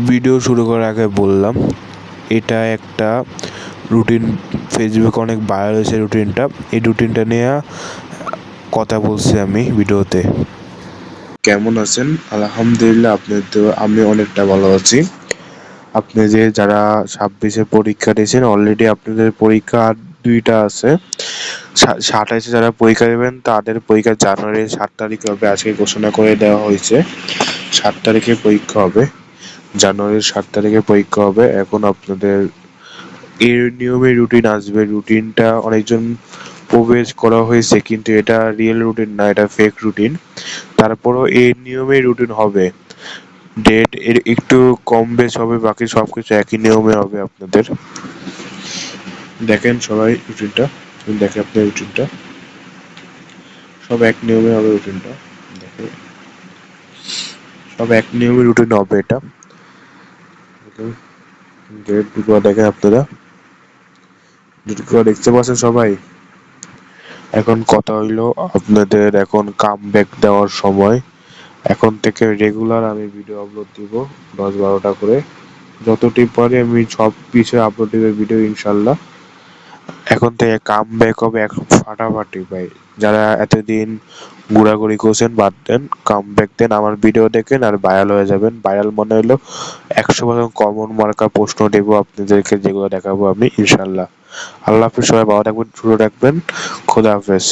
Video শুরু করার আগে বললাম, এটা একটা রুটিন, ফেসবুকে অনেক ভাইরাল হয়েছে রুটিনটা। এই রুটিনটা নিয়ে কথা বলছি আমি ভিডিওতে। কেমন আছেন? আলহামদুলিল্লাহ, আমি অনেকটা ভালো আছি। আপনি যে যারা 26-এ পরীক্ষা দিয়েছেন, অলরেডি আপনাদের পরীক্ষা আর 2টা আছে। 27-এ যারা পরীক্ষা দেবেন তাদের পরীক্ষা জানুয়ারির 7 তারিখে হবে। আজকে ঘোষণা করে দেওয়া হয়েছে 7 তারিখে পরীক্ষা হবে। জানুয়ারির 7 তারিখে পরীক্ষা হবে। এখন আপনাদের এর নিয়মে রুটিন আসবে। রুটিনটা অনেকজন প্রবেশ করা হয়েছে, কিন্তু এটা রিয়েল রুটিন না, এটা ফেক রুটিন। তারপরও এর নিয়মে রুটিন হবে। ডেট এর একটু কম বেশ হবে, বাকি সবকিছু একই নিয়মে হবে আপনাদের। দেখেন সবাই রুটিনটা, দেখেন আপনার রুটিনটা, সব এক নিয়মে হবে রুটিনটা। দেখেন সব এক নিয়মে রুটিন হবে এটা। ডেটগুলো দেখেন আপনারা, ডেটগুলো দেখতে পাচ্ছেন সবাই। এখন কথা হইলো আপনাদের এখন কামব্যাক দেওয়ার সময়। এখন থেকে রেগুলার আমি ভিডিও আপলোড দিব 10-12টা করে। যতটি পারি আমি সব বিষয়ে আপলোড দিব ভিডিও ইনশাল্লাহ। এখন থেকে কামব্যাক হবে এক ফাটাফাটি ভাই। যারা এতদিন ঘোরাঘুরি করছেন বাদ দেন, কামব্যাক দেন, আমার ভিডিও দেখেন আর ভাইরাল হয়ে যাবেন। ভাইরাল মনে হলো 100% কমন মার্কা প্রশ্ন দেবো আপনাদেরকে, যেগুলো দেখাবো আমি ইনশাল্লাহ। আল্লাহ হাফেজ, সবাই ভালো থাকবেন, সুস্থ থাকবেন। খোদা হাফেজ।